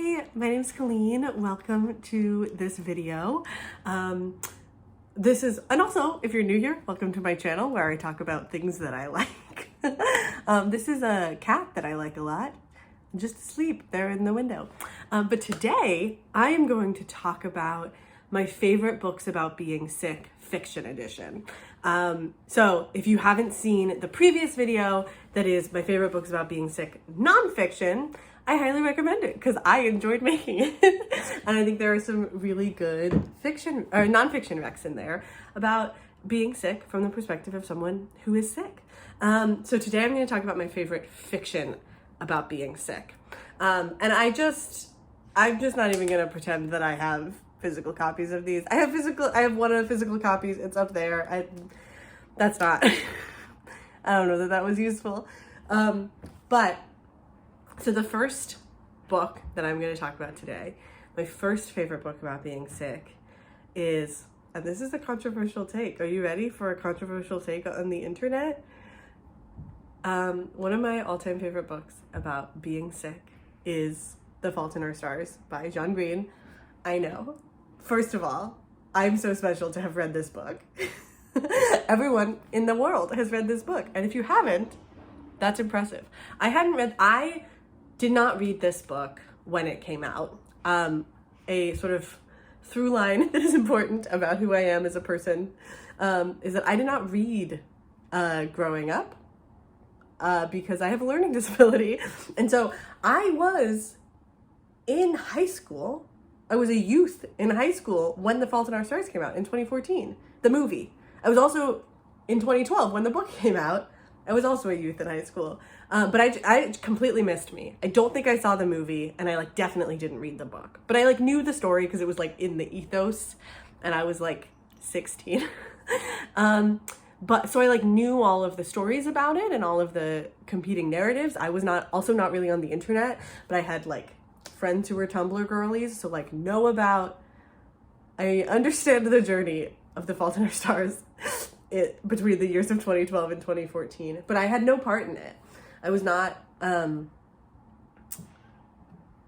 Hi, my name's Colleen. Welcome to this video. And also, if you're new here, welcome to my channel where I talk about things that I like. This is a cat that I like a lot, just asleep there in the window. But today, I am going to talk about my favorite books about being sick, fiction edition. So if you haven't seen the previous video, that is my favorite books about being sick, nonfiction, I highly recommend it because I enjoyed making it. And I think there are some really good fiction or nonfiction recs in there about being sick from the perspective of someone who is sick. So today I'm going to talk about my favorite fiction about being sick. And I'm just not even going to pretend that I have physical copies of these. I have one of the physical copies. It's up there. That's not, I don't know that was useful. So the first book that I'm going to talk about today, my first favorite book about being sick is, and this is a controversial take. Are you ready for a controversial take on the internet? One of my all-time favorite books about being sick is The Fault in Our Stars by John Green. I know. First of all, I'm so special to have read this book. Everyone in the world has read this book. And if you haven't, that's impressive. I did not read this book when it came out. A sort of through line that is important about who I am as a person is that I did not read growing up because I have a learning disability. And so I was in high school. I was a youth in high school when The Fault in Our Stars came out in 2014, the movie. I was also in 2012 when the book came out. I was also a youth in high school, but I completely missed me. I don't think I saw the movie, and I definitely didn't read the book. But I knew the story because it was in the ethos, and I was 16. But so I knew all of the stories about it and all of the competing narratives. I was not really on the internet, but I had friends who were Tumblr girlies, so I understand the journey of The Fault in Our Stars between the years of 2012 and 2014, but I had no part in it. I was not, I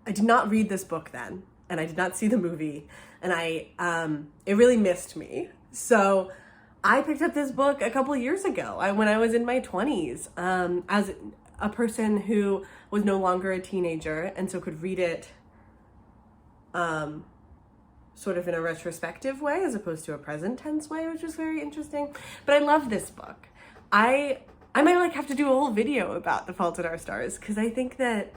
did not read this book then, and I did not see the movie, and it really missed me. So I picked up this book a couple of years ago, when I was in my 20s, as a person who was no longer a teenager, and so could read it, sort of in a retrospective way as opposed to a present tense way, which was very interesting. But I love this book. I might have to do a whole video about The Fault in Our Stars because I think that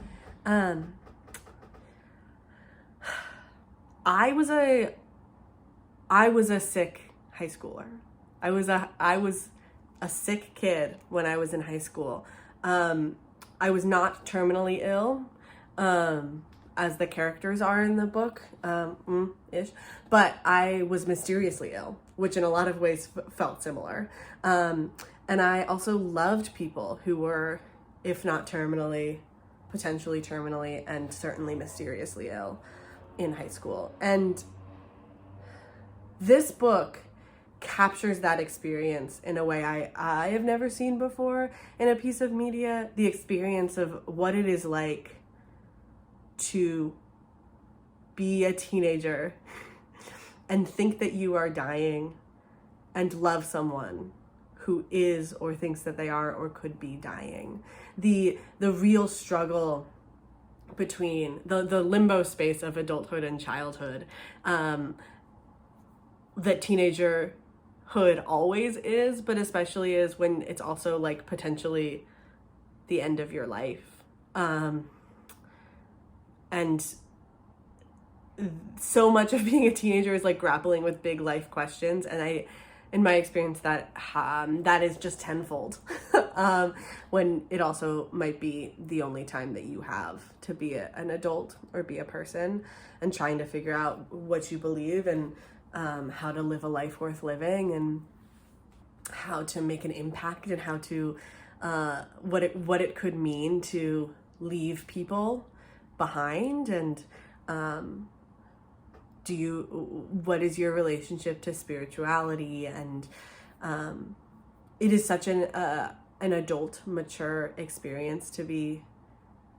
I was a sick high schooler. I was a sick kid when I was in high school. I was not terminally ill, as the characters are in the book, ish, but I was mysteriously ill, which in a lot of ways felt similar. And I also loved people who were, if not terminally, potentially terminally, and certainly mysteriously ill in high school. And this book captures that experience in a way I have never seen before in a piece of media, the experience of what it is like to be a teenager and think that you are dying and love someone who is or thinks that they are or could be dying. The real struggle between the limbo space of adulthood and childhood that teenagerhood always is, but especially is when it's also potentially the end of your life. And so much of being a teenager is grappling with big life questions. And in my experience, that is just tenfold when it also might be the only time that you have to be an adult or be a person, and trying to figure out what you believe and how to live a life worth living and how to make an impact and how to what it could mean to leave people behind, and what is your relationship to spirituality, and it is such an adult mature experience to be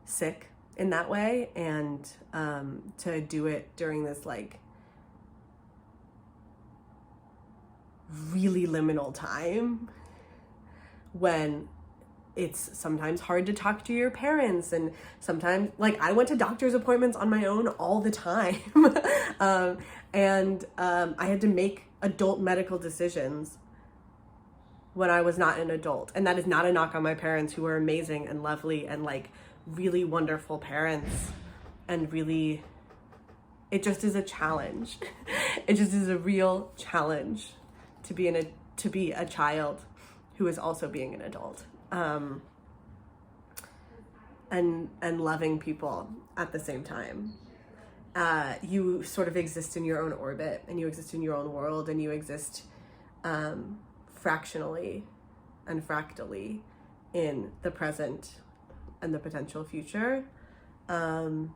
sick in that way, and to do it during this like really liminal time when it's sometimes hard to talk to your parents, and sometimes like I went to doctor's appointments on my own all the time. And I had to make adult medical decisions when I was not an adult. And that is not a knock on my parents, who are amazing and lovely and like really wonderful parents, and really, it just is a challenge. It just is a real challenge to be a child who is also being an adult, and loving people at the same time. You sort of exist in your own orbit, and you exist in your own world, and you exist fractionally and fractally in the present and the potential future. And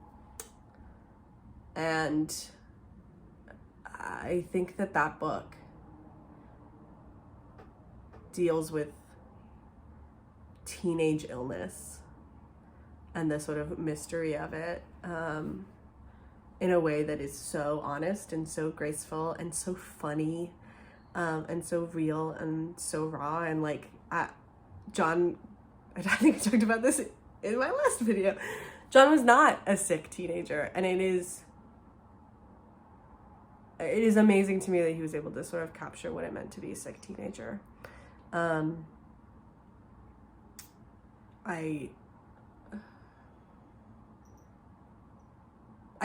I think that book deals with teenage illness and the sort of mystery of it in a way that is so honest and so graceful and so funny, and so real and so raw. And like John, I think I talked about this in my last video, John was not a sick teenager, and it is amazing to me that he was able to sort of capture what it meant to be a sick teenager. I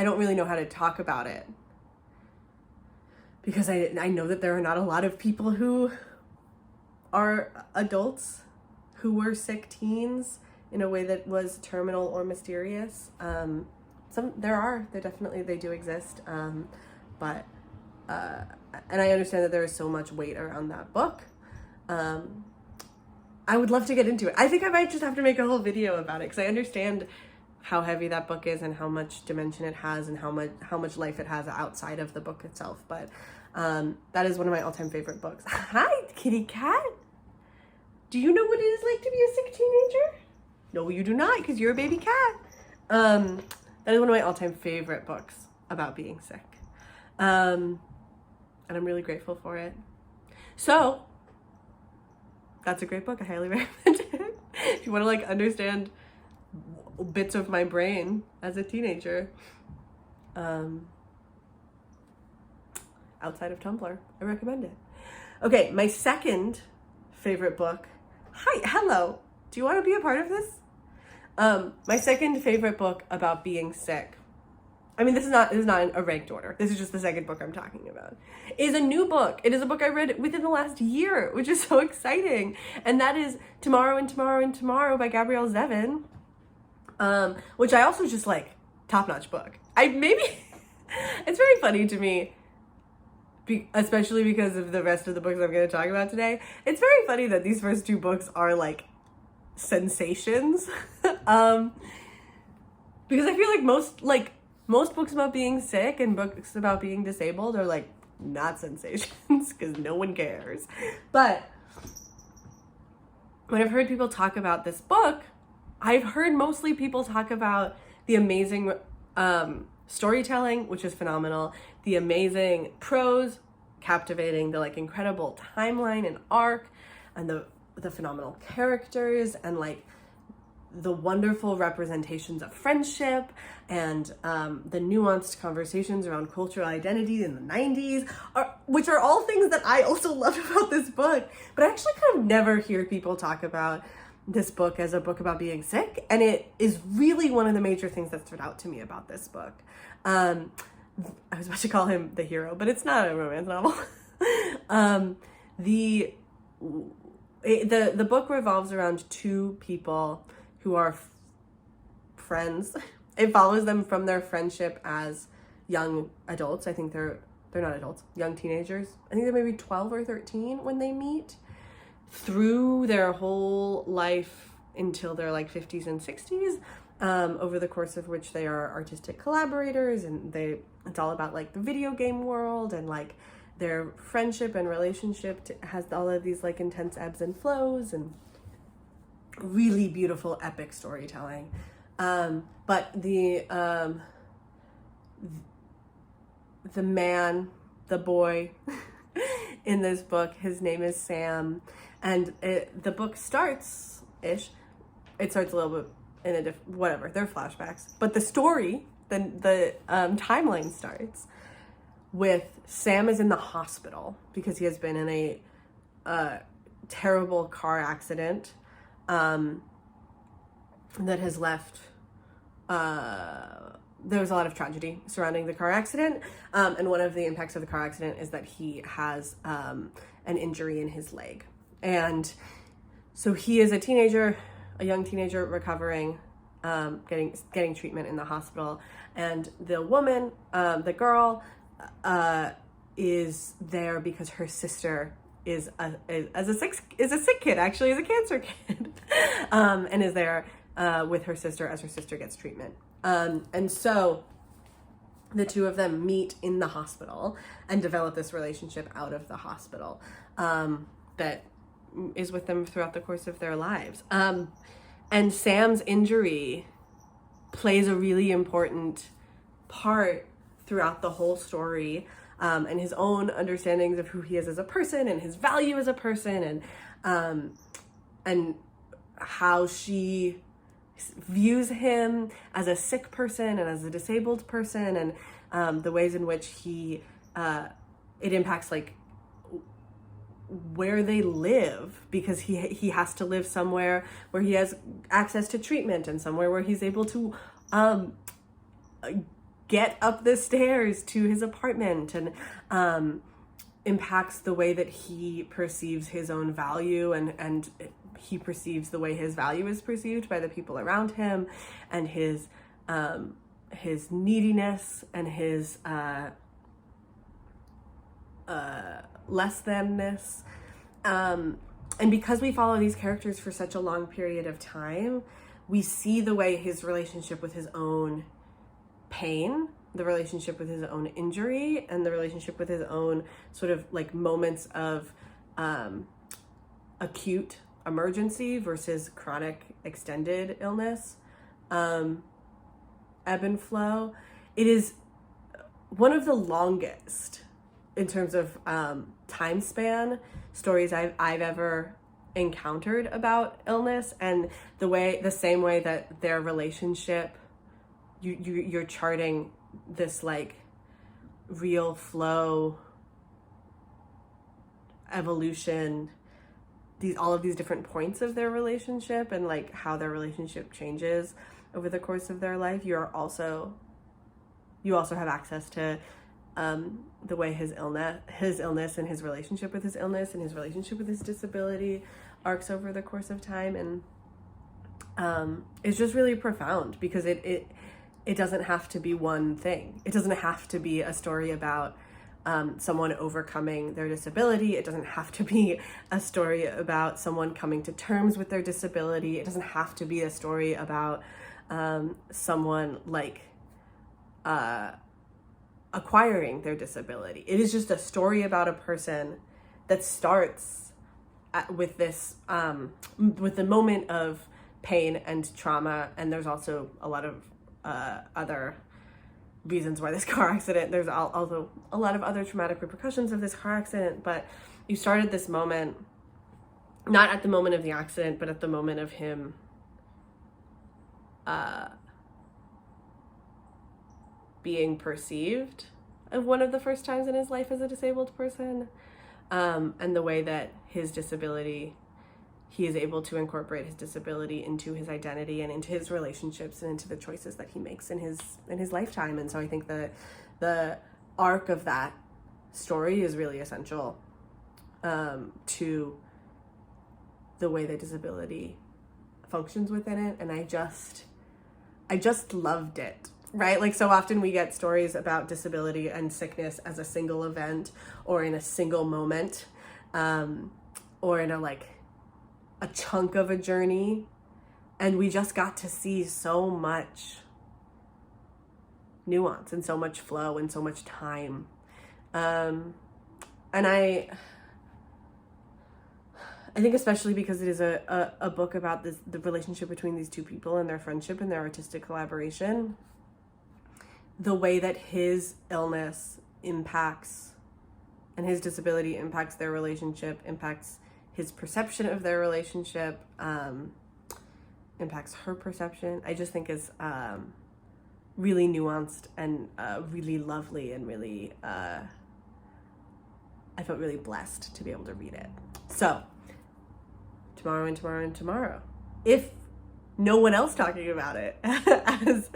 don't really know how to talk about it, because I know that there are not a lot of people who are adults who were sick teens in a way that was terminal or mysterious. There definitely, they do exist. But and I understand that there is so much weight around that book. I would love to get into it. I think I might just have to make a whole video about it, because I understand how heavy that book is and how much dimension it has and how much life it has outside of the book itself. But that is one of my all-time favorite books. Hi, kitty cat. Do you know what it is like to be a sick teenager? No, you do not, because you're a baby cat. That is one of my all-time favorite books about being sick. And I'm really grateful for it. So that's a great book. I highly recommend it. If you want to like understand bits of my brain as a teenager, outside of Tumblr, I recommend it. Okay, my second favorite book. Hi, hello. Do you want to be a part of this? My second favorite book about being sick, I mean, this is not a ranked order. This is just the second book I'm talking about, is a new book. It is a book I read within the last year, which is so exciting. And that is Tomorrow and Tomorrow and Tomorrow by Gabrielle Zevin, which I also just like, top-notch book. It's very funny to me, especially because of the rest of the books I'm going to talk about today. It's very funny that these first two books are like sensations. Because I feel like most books about being sick and books about being disabled are like not sensations, because no one cares. But when I've heard people talk about this book, I've heard mostly people talk about the amazing storytelling, which is phenomenal, the amazing prose, captivating, the like incredible timeline and arc, and the phenomenal characters, and like the wonderful representations of friendship, and the nuanced conversations around cultural identity in the 90s, which are all things that I also love about this book. But I actually kind of never hear people talk about this book as a book about being sick, and it is really one of the major things that stood out to me about this book. I was about to call him the hero, but it's not a romance novel. The book revolves around two people who are friends. It follows them from their friendship as young adults. I think they're not adults, young teenagers. I think they're maybe 12 or 13 when they meet, through their whole life until their like 50s and 60s, over the course of which they are artistic collaborators, and it's all about like the video game world, and like their friendship and relationship has all of these like intense ebbs and flows, and really beautiful epic storytelling. But the man, the boy in this book, his name is Sam, and the book starts-ish. It starts a little bit in a different, whatever, they're flashbacks. But the story, the timeline starts with Sam is in the hospital because he has been in a terrible car accident that has left, there was a lot of tragedy surrounding the car accident, and one of the impacts of the car accident is that he has an injury in his leg. And so he is a young teenager recovering, getting treatment in the hospital, and the woman, the girl, is there because her sister is a sick kid, actually, is a cancer kid, and is there with her sister as her sister gets treatment. And so the two of them meet in the hospital and develop this relationship out of the hospital, that is with them throughout the course of their lives. And Sam's injury plays a really important part throughout the whole story, and his own understandings of who he is as a person and his value as a person, and how she views him as a sick person and as a disabled person, and the ways in which it impacts like where they live, because he has to live somewhere where he has access to treatment and somewhere where he's able to get up the stairs to his apartment, and impacts the way that he perceives his own value, and he perceives the way his value is perceived by the people around him, and his neediness and his less thanness. And because we follow these characters for such a long period of time, we see the way his relationship with his own pain, the relationship with his own injury, and the relationship with his own sort of like moments of acute emergency versus chronic extended illness, ebb and flow. It is one of the longest in terms of time span stories I've ever encountered about illness, and the same way that their relationship, you're charting this like real flow evolution, all of these different points of their relationship, and like how their relationship changes over the course of their life. You also have access to the way his illness and his relationship with his illness and his relationship with his disability arcs over the course of time, and it's just really profound because it doesn't have to be one thing. It doesn't have to be a story about someone overcoming their disability. It doesn't have to be a story about someone coming to terms with their disability. It doesn't have to be a story about someone like acquiring their disability. It is just a story about a person that starts with this, with the moment of pain and trauma, and there's also a lot of other reasons why this car accident, there's also a lot of other traumatic repercussions of this car accident, but you started this moment, not at the moment of the accident, but at the moment of him being perceived of one of the first times in his life as a disabled person, and the way that his disability, he is able to incorporate his disability into his identity and into his relationships and into the choices that he makes in his lifetime. And so I think the arc of that story is really essential to the way that disability functions within it. And I just loved it, right? Like, so often we get stories about disability and sickness as a single event or in a single moment, or in a chunk of a journey, and we just got to see so much nuance and so much flow and so much time. And I think especially because it is a book about the relationship between these two people and their friendship and their artistic collaboration, the way that his illness impacts and his disability impacts their relationship, impacts his perception of their relationship, impacts her perception, I just think is really nuanced and really lovely, and really, I felt really blessed to be able to read it. So, tomorrow and tomorrow and tomorrow. If no one else talking about it has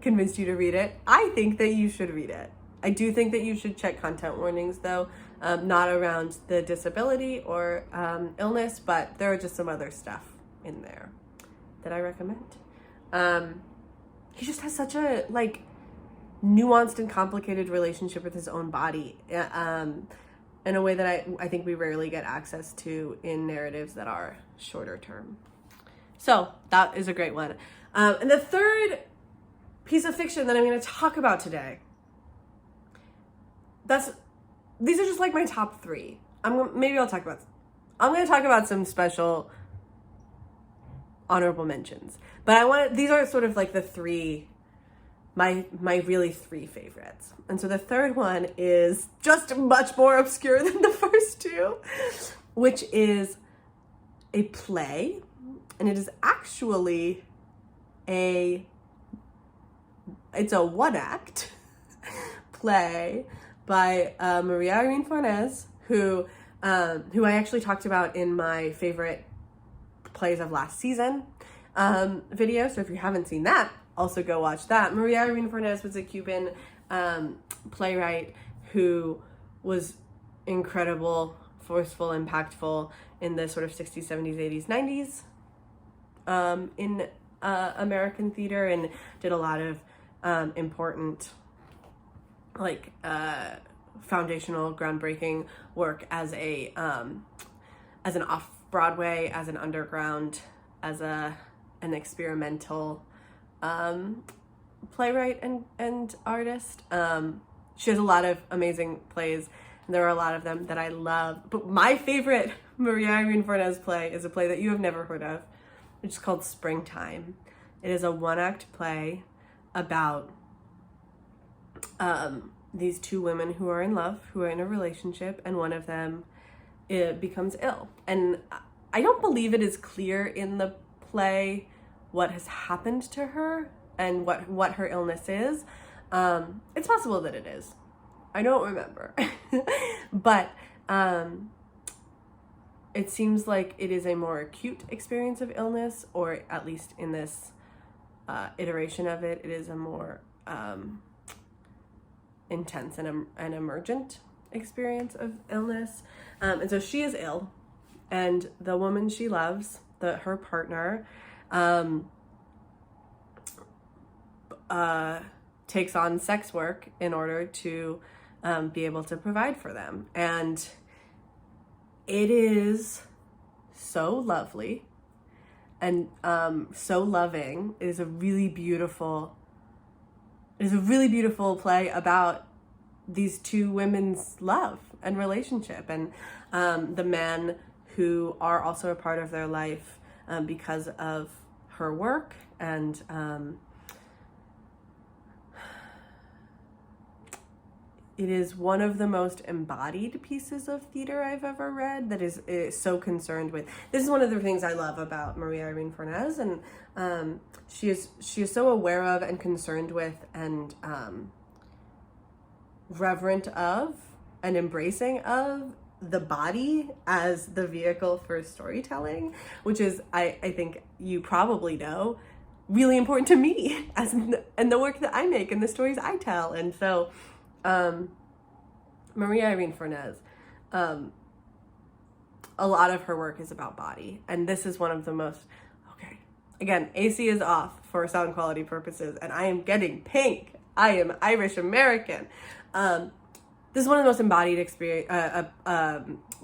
convinced you to read it, I think that you should read it. I do think that you should check content warnings, though, not around the disability or illness, but there are just some other stuff in there that I recommend. He just has such a nuanced and complicated relationship with his own body, in a way that I think we rarely get access to in narratives that are shorter term. So that is a great one. And the third piece of fiction that I'm going to talk about today, these are just my top three. I'm going to talk about some special honorable mentions, but these are sort of the three, my really three favorites. And so the third one is just much more obscure than the first two, which is a play, and it is actually it's a one-act play by Maria Irene Fornes, who I actually talked about in my favorite plays of last season video. So if you haven't seen that, also go watch that. Maria Irene Fornes was a Cuban playwright who was incredible, forceful, impactful in the sort of 60s, 70s, 80s, 90s in American theater, and did a lot of important foundational, groundbreaking work as an off-Broadway, as an underground, as an experimental playwright and artist. She has a lot of amazing plays, and there are a lot of them that I love. But my favorite Maria Irene Fornes play is a play that you have never heard of, which is called Springtime. It is a one-act play about these two women who are in love, who are in a relationship, and one of them becomes ill. And I don't believe it is clear in the play what has happened to her and what her illness is. It's possible that it is. I don't remember. But it seems like it is a more acute experience of illness, or at least in this iteration of it, it is a more intense and emergent experience of illness. And so she is ill, and the woman she loves, her partner, takes on sex work in order to be able to provide for them. And it is so lovely and so loving. It is a really beautiful play about these two women's love and relationship, and the men who are also a part of their life because of her work. And it is one of the most embodied pieces of theater I've ever read that is so concerned with. This is one of the things I love about Maria Irene Fornes, and she is so aware of and concerned with and reverent of and embracing of the body as the vehicle for storytelling, which is, I think you probably know, really important to me as in the work that I make and the stories I tell. And so Maria Irene Fornes, a lot of her work is about body, and this is one of the most, again, AC is off for sound quality purposes, and I am getting pink. I am Irish American. This is one of the most embodied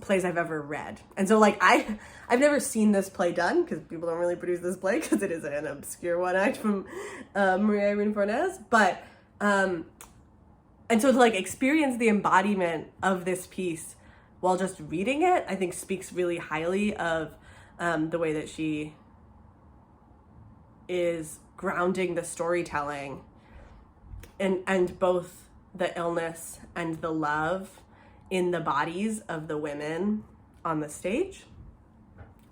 plays I've ever read. And so I've never seen this play done, because people don't really produce this play because it is an obscure one act from Maria Irene Fornes. But, and so to experience the embodiment of this piece while just reading it, I think speaks really highly of the way that she is grounding the storytelling and both the illness and the love in the bodies of the women on the stage,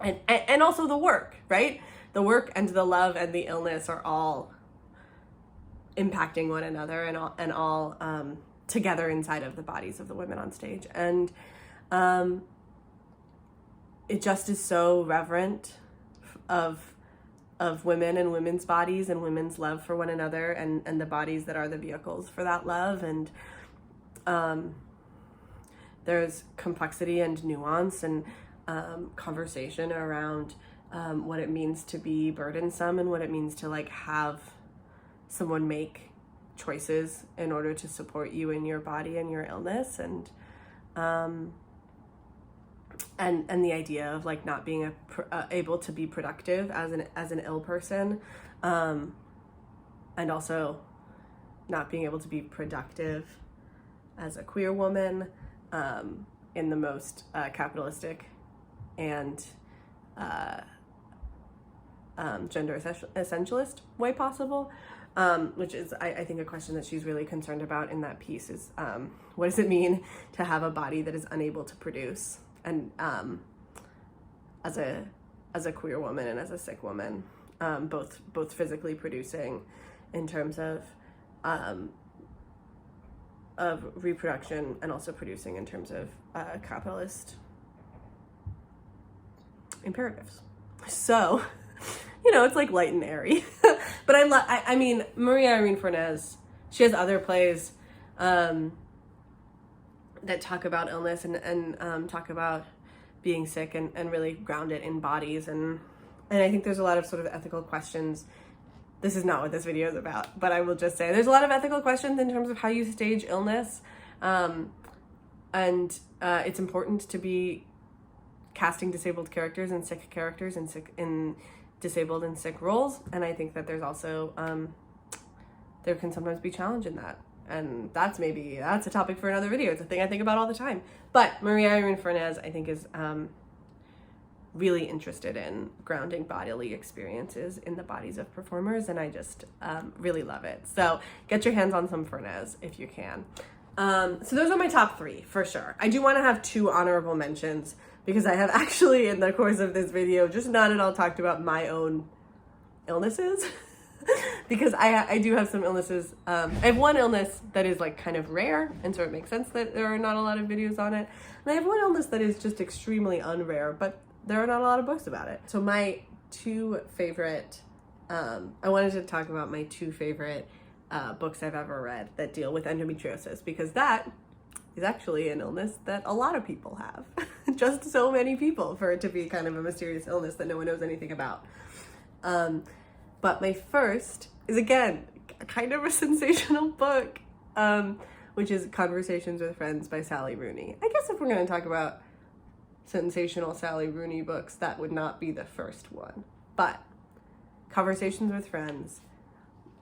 and also the work, right? The work and the love and the illness are all impacting one another and all together inside of the bodies of the women on stage. And it just is so reverent of women and women's bodies and women's love for one another and the bodies that are the vehicles for that love. And there's complexity and nuance and conversation around what it means to be burdensome and what it means to like have someone make choices in order to support you in your body and your illness, and the idea of like not being able to be productive as an ill person, and also not being able to be productive as a queer woman in the most capitalistic and gender essentialist way possible, which is I think a question that she's really concerned about in that piece is what does it mean to have a body that is unable to produce, and as a queer woman and as a sick woman, both physically producing in terms of reproduction and also producing in terms of capitalist imperatives. So, it's like light and airy. But I mean, Maria Irene Fornes, she has other plays that talk about illness and talk about being sick and really ground it in bodies. And I think there's a lot of sort of ethical questions. This is not what this video is about, but I will just say there's a lot of ethical questions in terms of how you stage illness. And it's important to be casting disabled characters and sick characters in disabled and sick roles. And I think that there's also, there can sometimes be challenge in that. And that's a topic for another video. It's a thing I think about all the time. But Maria Irene Fornes, I think, is really interested in grounding bodily experiences in the bodies of performers. And I just really love it. So get your hands on some Fornes if you can. So those are my top 3 for sure. I do want to have 2 honorable mentions because I have actually in the course of this video just not at all talked about my own illnesses. Because I do have some illnesses. I have one illness that is like kind of rare, and so it makes sense that there are not a lot of videos on it. And I have one illness that is just extremely unrare, but there are not a lot of books about it. So my 2 favorite, I wanted to talk about my 2 favorite books I've ever read that deal with endometriosis, because that is actually an illness that a lot of people have. Just so many people for it to be kind of a mysterious illness that no one knows anything about. But my first is, again, kind of a sensational book, which is Conversations with Friends by Sally Rooney. I guess if we're going to talk about sensational Sally Rooney books, that would not be the first one. But Conversations with Friends,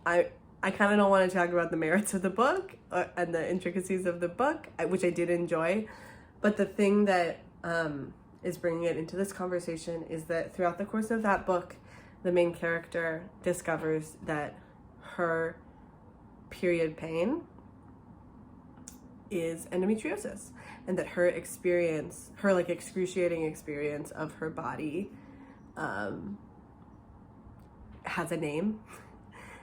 I kind of don't want to talk about the merits of the book and the intricacies of the book, which I did enjoy. But the thing that is bringing it into this conversation is that throughout the course of that book, the main character discovers that her period pain is endometriosis, and that her experience, her like excruciating experience of her body has a name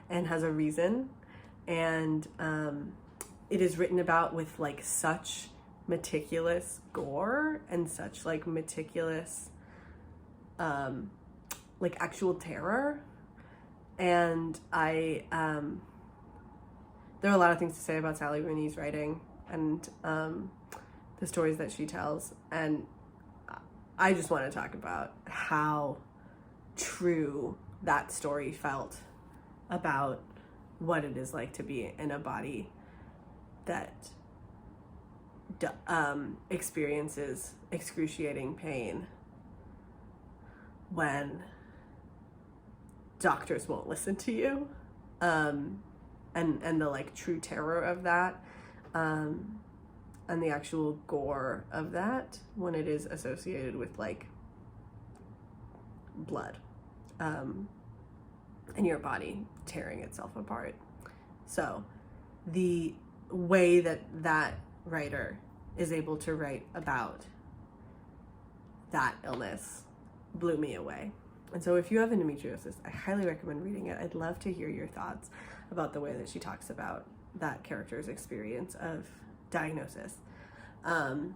and has a reason, and it is written about with like such meticulous gore and such like meticulous like actual terror. And there are a lot of things to say about Sally Rooney's writing and the stories that she tells, and I just want to talk about how true that story felt about what it is like to be in a body that experiences excruciating pain when doctors won't listen to you, and the like true terror of that, and the actual gore of that when it is associated with like blood and your body tearing itself apart. So the way that that writer is able to write about that illness blew me away. And so if you have endometriosis, I highly recommend reading it. I'd love to hear your thoughts about the way that she talks about that character's experience of diagnosis. And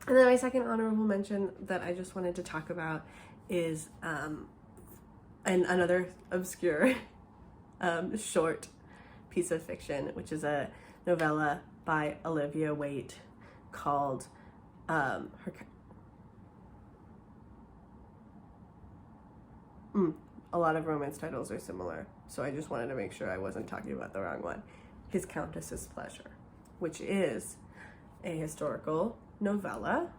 then my second honorable mention that I just wanted to talk about is and another obscure short piece of fiction, which is a novella by Olivia Waite called a lot of romance titles are similar, so I just wanted to make sure I wasn't talking about the wrong one. His Countess's Pleasure, which is a historical novella.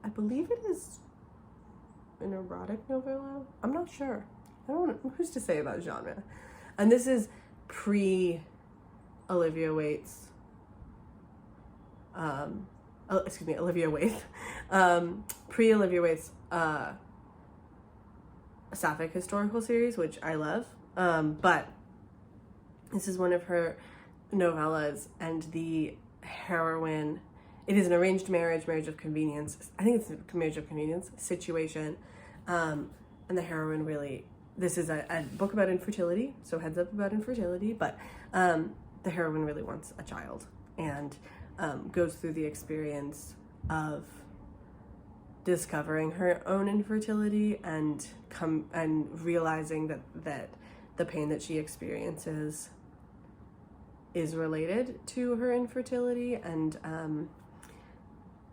I believe it is an erotic novella. I'm not sure. I don't know who's to say about genre. And this is pre-Olivia Waite's Olivia Waite. Pre-Olivia Waite's Sapphic historical series, which I love. But this is one of her novellas, and the heroine, it is an arranged marriage of convenience. I think it's a marriage of convenience situation. And the heroine really, this is a book about infertility, so heads up about infertility, but the heroine really wants a child and goes through the experience of discovering her own infertility and realizing that the pain that she experiences is related to her infertility. And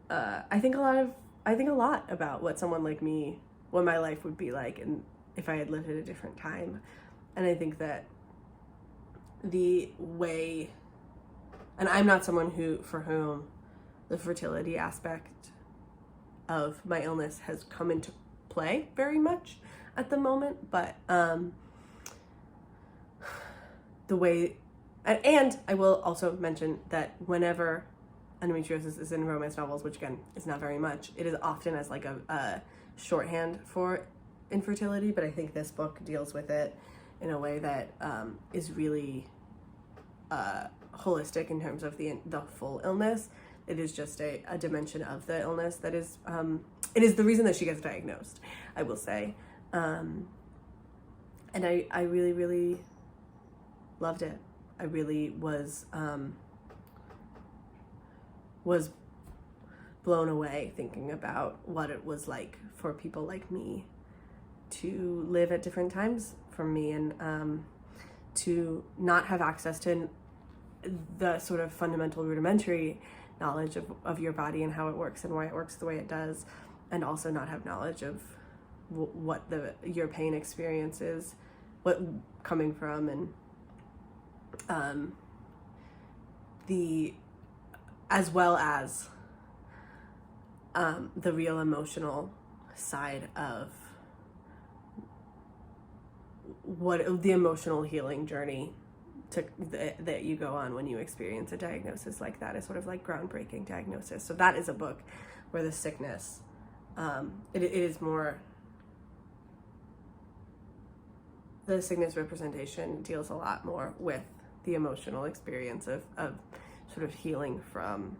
I think a lot about what someone like me, what my life would be like, and if I had lived at a different time. And I think that the way, and I'm not someone for whom the fertility aspect of my illness has come into play very much at the moment, but the way, and I will also mention that whenever endometriosis is in romance novels, which again is not very much, it is often as like a shorthand for infertility, but I think this book deals with it in a way that is really holistic in terms of the full illness. It is just a dimension of the illness that is, it is the reason that she gets diagnosed, I will say. And I really, really loved it. I really was blown away thinking about what it was like for people like me to live at different times from me, and to not have access to the sort of fundamental rudimentary knowledge of your body and how it works and why it works the way it does, and also not have knowledge of what your pain experience is, what coming from, and as well as the real emotional side of what the emotional healing journey that you go on when you experience a diagnosis like that is sort of like groundbreaking diagnosis. So that is a book where the sickness, it is more, the sickness representation deals a lot more with the emotional experience of sort of healing from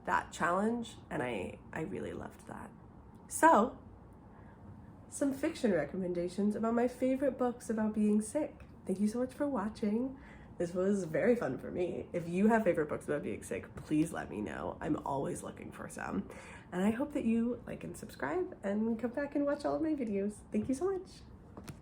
that challenge, and I really loved that. So, some fiction recommendations about my favorite books about being sick. Thank you so much for watching. This was very fun for me. If you have favorite books about being sick, please let me know. I'm always looking for some. And I hope that you like and subscribe and come back and watch all of my videos. Thank you so much.